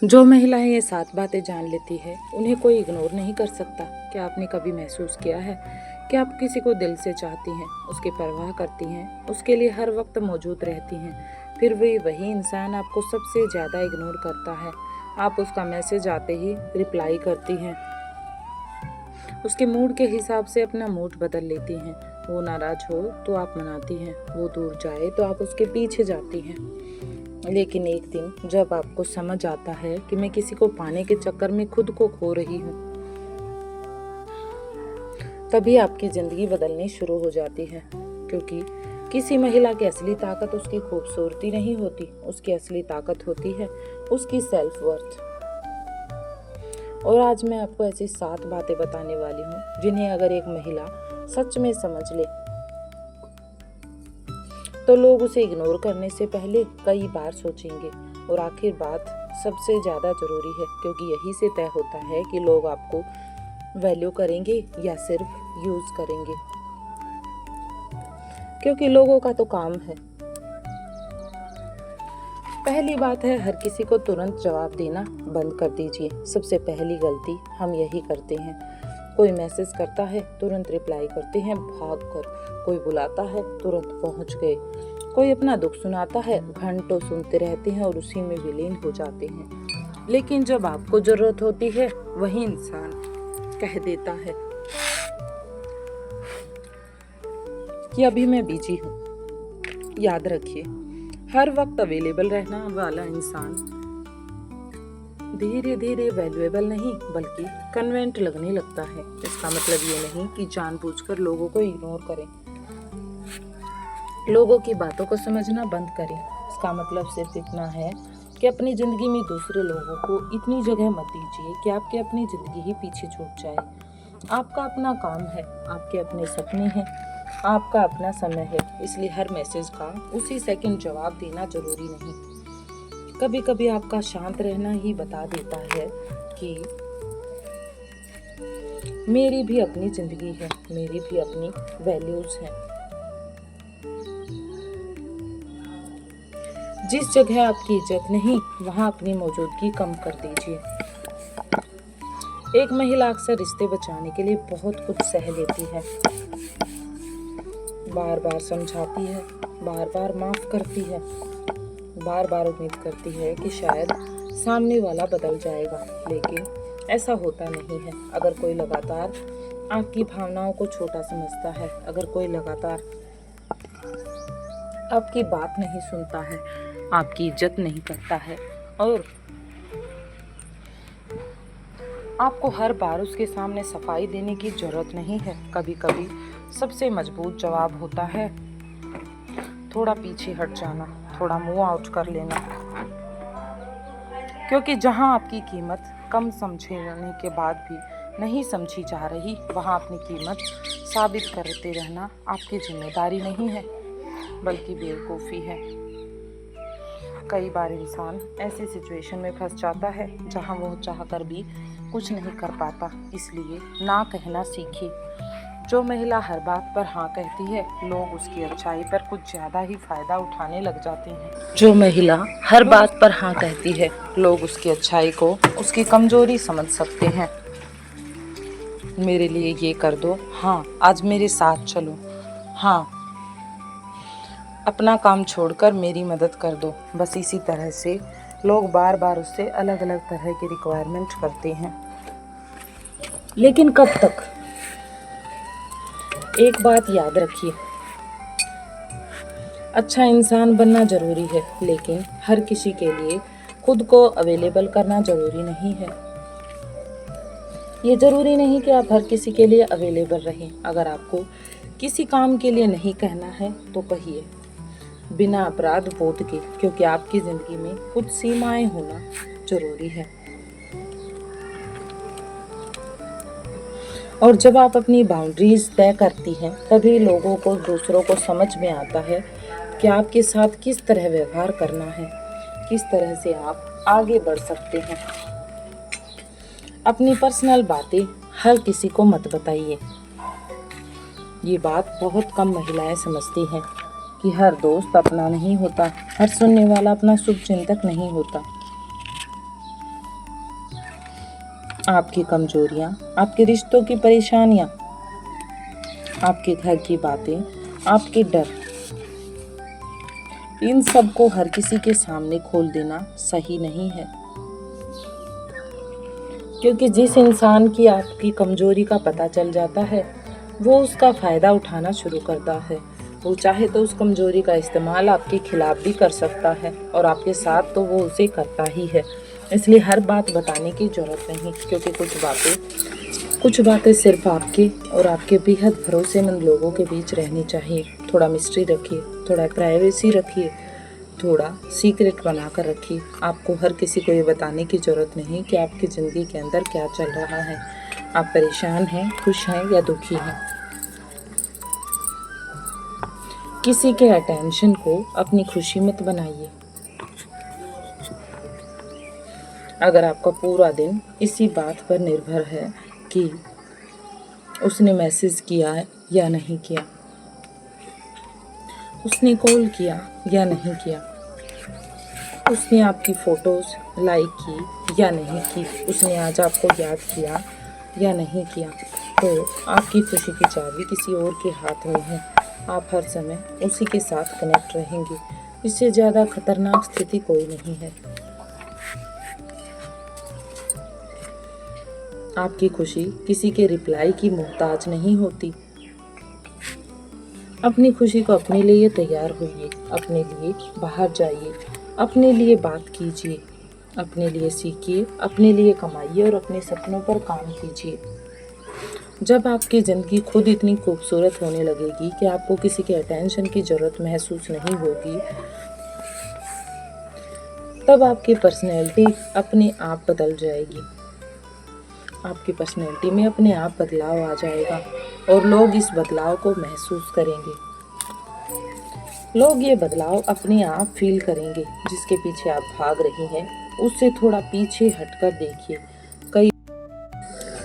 जो महिलाएं ये 7 बातें जान लेती है उन्हें कोई इग्नोर नहीं कर सकता। क्या आपने कभी महसूस किया है कि आप किसी को दिल से चाहती हैं, उसकी परवाह करती हैं, उसके लिए हर वक्त मौजूद रहती हैं, फिर भी वही इंसान आपको सबसे ज़्यादा इग्नोर करता है। आप उसका मैसेज आते ही रिप्लाई करती हैं, उसके मूड के हिसाब से अपना मूड बदल लेती हैं। वो नाराज हो तो आप मनाती हैं, वो दूर जाए तो आप उसके पीछे जाती हैं। लेकिन एक दिन जब आपको समझ आता है कि मैं किसी को पाने के चक्कर में खुद को खो रही हूँ, तभी आपकी जिंदगी बदलनी शुरू हो जाती है। क्योंकि किसी महिला की असली ताकत उसकी खूबसूरती नहीं होती, उसकी असली ताकत होती है उसकी सेल्फ वर्थ। और आज मैं आपको ऐसी 7 बातें बताने वाली हूँ जिन्हें अगर एक महिला सच में समझ ले तो लोग उसे इग्नोर करने से पहले कई बार सोचेंगे। और आखिर बात सबसे ज़्यादा ज़रूरी है, क्योंकि यही से तय होता है कि लोग आपको वैल्यू करेंगे या सिर्फ यूज़ करेंगे। क्योंकि लोगों का तो काम है। पहली बात है, हर किसी को तुरंत जवाब देना बंद कर दीजिए। सबसे पहली गलती हम यही करते हैं। कोई मैसेज करता है तुरंत रिप्लाई करते हैं भागकर, कोई बुलाता है तुरंत पहुंच गए, कोई अपना दुख सुनाता है घंटों सुनते रहते हैं और उसी में विलीन हो जाते हैं। लेकिन जब आपको जरूरत होती है वही इंसान कह देता है कि अभी मैं बिजी हूँ। याद रखिए, हर वक्त अवेलेबल रहना वाला इंसान धीरे धीरे वैल्यूएबल नहीं बल्कि कन्वेंट लगने लगता है। इसका मतलब ये नहीं कि जानबूझकर लोगों को इग्नोर करें, लोगों की बातों को समझना बंद करें। इसका मतलब सिर्फ इतना है कि अपनी ज़िंदगी में दूसरे लोगों को इतनी जगह मत दीजिए कि आपकी अपनी ज़िंदगी ही पीछे छूट जाए। आपका अपना काम है, आपके अपने सपने हैं, आपका अपना समय है, इसलिए हर मैसेज का उसी सेकंड जवाब देना जरूरी नहीं। कभी कभी आपका शांत रहना ही बता देता है कि मेरी भी अपनी जिंदगी है, मेरी भी अपनी वैल्यूज हैं। जिस जगह आपकी इज्जत नहीं वहां अपनी मौजूदगी कम कर दीजिए। एक महिला अक्सर रिश्ते बचाने के लिए बहुत कुछ सह लेती है, बार बार समझाती है, बार बार माफ करती है, बार बार उम्मीद करती है कि शायद सामने वाला बदल जाएगा। लेकिन ऐसा होता नहीं है। अगर कोई लगातार आपकी भावनाओं को छोटा समझता है, अगर कोई लगातार आपकी बात नहीं सुनता है, आपकी इज्जत नहीं करता है और आपको हर बार उसके सामने सफाई देने की जरूरत नहीं है। कभी कभी सबसे मजबूत जवाब होता है थोड़ा पीछे हट जाना, थोड़ा मूव आउट कर लेना। क्योंकि जहां आपकी कीमत कम समझने के बाद भी नहीं समझी जा रही, वहां अपनी कीमत साबित करते रहना आपकी जिम्मेदारी नहीं है बल्कि बेवकूफ़ी है। कई बार इंसान ऐसी सिचुएशन में फंस जाता है जहां वो चाहकर भी कुछ नहीं कर पाता, इसलिए ना कहना सीखिए। जो महिला हर बात पर हाँ कहती है, लोग उसकी अच्छाई पर कुछ ज़्यादा ही फ़ायदा उठाने लग जाते हैं। जो महिला हर बात पर हाँ कहती है, लोग उसकी अच्छाई को उसकी कमज़ोरी समझ सकते हैं। मेरे लिए ये कर दो, हाँ आज मेरे साथ चलो, हाँ अपना काम छोड़कर मेरी मदद कर दो। बस इसी तरह से लोग बार बार उससे अलग अलग तरह की रिक्वायरमेंट करते हैं। लेकिन कब तक? एक बात याद रखिए, अच्छा इंसान बनना जरूरी है, लेकिन हर किसी के लिए खुद को अवेलेबल करना जरूरी नहीं है। ये जरूरी नहीं कि आप हर किसी के लिए अवेलेबल रहें। अगर आपको किसी काम के लिए नहीं कहना है तो कहिए, बिना अपराध बोध के, क्योंकि आपकी जिंदगी में कुछ सीमाएं होना जरूरी है। और जब आप अपनी बाउंड्रीज तय करती हैं, तभी लोगों को, दूसरों को समझ में आता है कि आपके साथ किस तरह व्यवहार करना है, किस तरह से आप आगे बढ़ सकते हैं। अपनी पर्सनल बातें हर किसी को मत बताइए। ये बात बहुत कम महिलाएं समझती हैं कि हर दोस्त अपना नहीं होता, हर सुनने वाला अपना शुभचिंतक नहीं होता। आपकी कमजोरियाँ, आपके रिश्तों की परेशानियाँ, आपके घर की बातें, आपके डर, इन सब को हर किसी के सामने खोल देना सही नहीं है। क्योंकि जिस इंसान की आपकी कमजोरी का पता चल जाता है वो उसका फ़ायदा उठाना शुरू करता है। वो चाहे तो उस कमजोरी का इस्तेमाल आपके खिलाफ भी कर सकता है और आपके साथ तो वो उसे करता ही है। इसलिए हर बात बताने की ज़रूरत नहीं, क्योंकि कुछ बातें सिर्फ आपके और आपके बेहद भरोसेमंद लोगों के बीच रहनी चाहिए। थोड़ा मिस्ट्री रखिए, थोड़ा प्राइवेसी रखिए, थोड़ा सीक्रेट बना कर रखिए। आपको हर किसी को ये बताने की ज़रूरत नहीं कि आपकी ज़िंदगी के अंदर क्या चल रहा है। आप परेशान हैं, खुश हैं या दुखी हैं। किसी के अटेंशन को अपनी खुशी मत बनाइए। अगर आपका पूरा दिन इसी बात पर निर्भर है कि उसने मैसेज किया है या नहीं किया, उसने कॉल किया या नहीं किया, उसने आपकी फ़ोटोज़ लाइक की या नहीं की, उसने आज आपको याद किया या नहीं किया, तो आपकी खुशी की चाबी किसी और के हाथ में है। आप हर समय उसी के साथ कनेक्ट रहेंगे। इससे ज़्यादा खतरनाक स्थिति कोई नहीं है। आपकी खुशी किसी के रिप्लाई की मोहताज नहीं होती। अपनी खुशी को अपने लिए तैयार होइए, अपने लिए बाहर जाइए, अपने लिए बात कीजिए, अपने लिए सीखिए, अपने लिए कमाइए और अपने सपनों पर काम कीजिए। जब आपकी ज़िंदगी खुद इतनी खूबसूरत होने लगेगी कि आपको किसी के अटेंशन की ज़रूरत महसूस नहीं होगी, तब आपकी पर्सनैलिटी अपने आप बदल जाएगी। आपकी पर्सनैलिटी में अपने आप बदलाव आ जाएगा और लोग इस बदलाव को महसूस करेंगे। लोग ये बदलाव अपने आप फील करेंगे। जिसके पीछे आप भाग रही हैं उससे थोड़ा पीछे हटकर देखिए।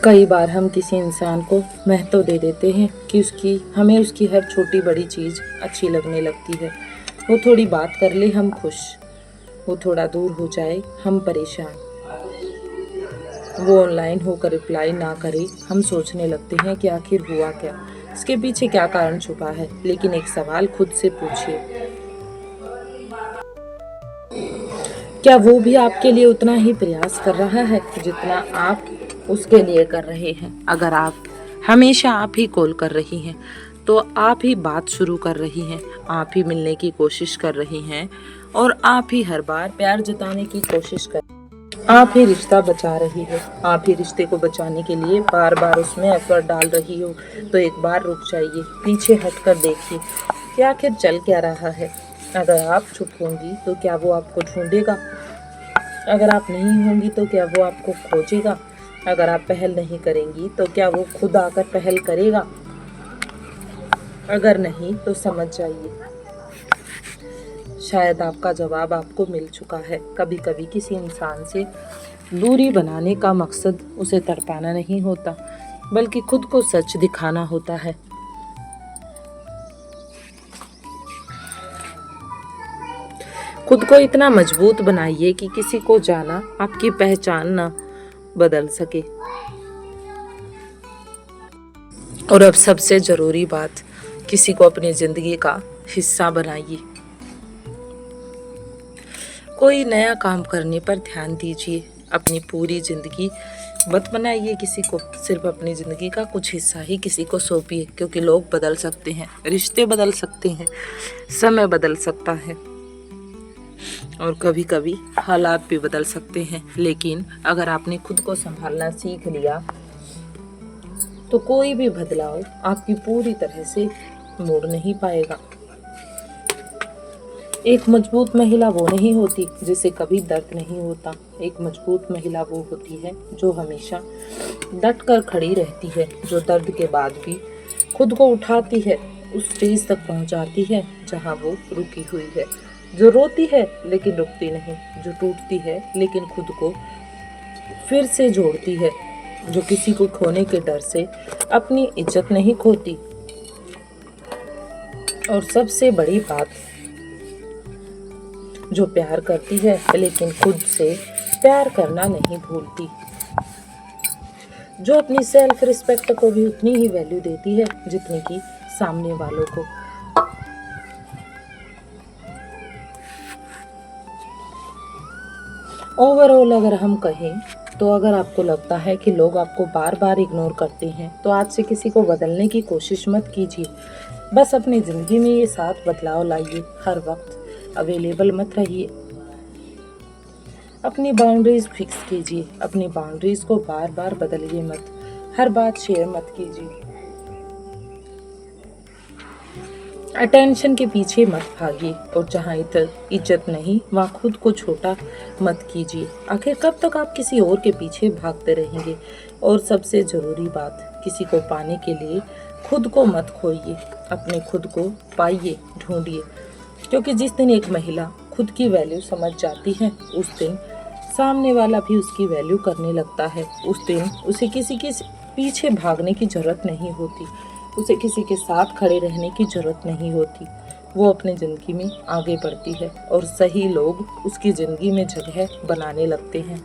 कई बार हम किसी इंसान को महत्व दे देते हैं कि हमें उसकी हर छोटी बड़ी चीज़ अच्छी लगने लगती है। वो थोड़ी बात कर ले हम खुश, वो थोड़ा दूर हो जाए हम परेशान, वो ऑनलाइन होकर रिप्लाई ना करे हम सोचने लगते हैं कि आखिर हुआ क्या, इसके पीछे क्या कारण छुपा है। लेकिन एक सवाल खुद से पूछिए, क्या वो भी आपके लिए उतना ही प्रयास कर रहा है जितना आप उसके लिए कर रहे हैं? अगर आप हमेशा आप ही कॉल कर रही हैं, तो आप ही बात शुरू कर रही हैं, आप ही मिलने की कोशिश कर रही हैं और आप ही हर बार प्यार जताने की कोशिश कर, आप ही रिश्ता बचा रही हो, आप ही रिश्ते को बचाने के लिए बार बार उसमें एफर्ट डाल रही हो, तो एक बार रुक जाइए, पीछे हटकर देखिए कि आखिर चल क्या रहा है। अगर आप चुप होंगी तो क्या वो आपको ढूंढेगा? अगर आप नहीं होंगी तो क्या वो आपको खोजेगा? अगर आप पहल नहीं करेंगी तो क्या वो खुद आकर पहल करेगा? अगर नहीं तो समझ जाइए, शायद आपका जवाब आपको मिल चुका है। कभी कभी किसी इंसान से दूरी बनाने का मकसद उसे तड़पाना नहीं होता, बल्कि खुद को सच दिखाना होता है। खुद को इतना मजबूत बनाइए कि किसी को जाना आपकी पहचान न बदल सके। और अब सबसे ज़रूरी बात, किसी को अपनी ज़िंदगी का हिस्सा बनाइए। कोई नया काम करने पर ध्यान दीजिए। अपनी पूरी ज़िंदगी मत बनाइए किसी को, सिर्फ अपनी ज़िंदगी का कुछ हिस्सा ही किसी को सौंपिए। क्योंकि लोग बदल सकते हैं, रिश्ते बदल सकते हैं, समय बदल सकता है और कभी कभी हालात भी बदल सकते हैं। लेकिन अगर आपने खुद को संभालना सीख लिया तो कोई भी बदलाव आपकी पूरी तरह से मोड़ नहीं पाएगा। एक मजबूत महिला वो नहीं होती जिसे कभी दर्द नहीं होता। एक मजबूत महिला वो होती है जो हमेशा डट कर खड़ी रहती है, जो दर्द के बाद भी खुद को उठाती है, उस स्टेज तक पहुंचाती है जहां वो रुकी हुई है, जो रोती है लेकिन रुकती नहीं, जो टूटती है लेकिन खुद को फिर से जोड़ती है, जो किसी को खोने के डर से अपनी इज्जत नहीं खोती। और सबसे बड़ी बात, जो प्यार करती है लेकिन खुद से प्यार करना नहीं भूलती। जो अपनी सेल्फ रिस्पेक्ट को भी उतनी ही वैल्यू देती है जितनी कि सामने वालों को। ओवरऑल अगर हम कहें तो अगर आपको लगता है कि लोग आपको बार बार इग्नोर करते हैं तो आज से किसी को बदलने की कोशिश मत कीजिए। बस अपनी ज़िंदगी में ये साथ बदलाव लाइए। हर वक्त अवेलेबल मत रहिए। अपनी बाउंड्रीज फिक्स कीजिए। अपनी बाउंड्रीज को बार बार बदलिए मत। हर बात शेयर मत कीजिए। अटेंशन के पीछे मत भागिए और जहाँ इज्जत नहीं वहाँ खुद को छोटा मत कीजिए। आखिर कब तक आप किसी और के पीछे भागते रहेंगे। और सबसे ज़रूरी बात, किसी को पाने के लिए खुद को मत खोइए। अपने खुद को पाइए, ढूंढिए। क्योंकि जिस दिन एक महिला खुद की वैल्यू समझ जाती है उस दिन सामने वाला भी उसकी वैल्यू करने लगता है। उस दिन उसे किसी के पीछे भागने की जरूरत नहीं होती। उसे किसी के साथ खड़े रहने की जरूरत नहीं होती। वो अपनी ज़िंदगी में आगे बढ़ती है और सही लोग उसकी ज़िंदगी में जगह बनाने लगते हैं।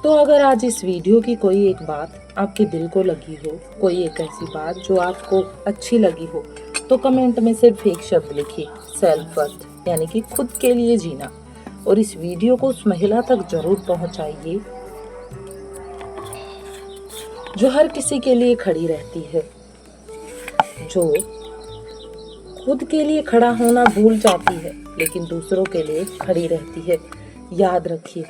तो अगर आज इस वीडियो की कोई एक बात आपके दिल को लगी हो, कोई एक ऐसी बात जो आपको अच्छी लगी हो, तो कमेंट में सिर्फ एक शब्द लिखिए, सेल्फ वर्थ, यानी कि खुद के लिए जीना। और इस वीडियो को उस महिला तक जरूर पहुंचाइए जो हर किसी के लिए खड़ी रहती है, जो खुद के लिए खड़ा होना भूल जाती है लेकिन दूसरों के लिए खड़ी रहती है। याद रखिए,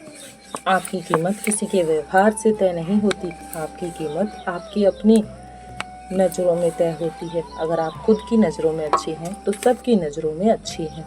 आपकी कीमत किसी के व्यवहार से तय नहीं होती। आपकी कीमत आपकी अपनी नज़रों में तय होती है। अगर आप खुद की नज़रों में अच्छे हैं तो सबकी नज़रों में अच्छे हैं।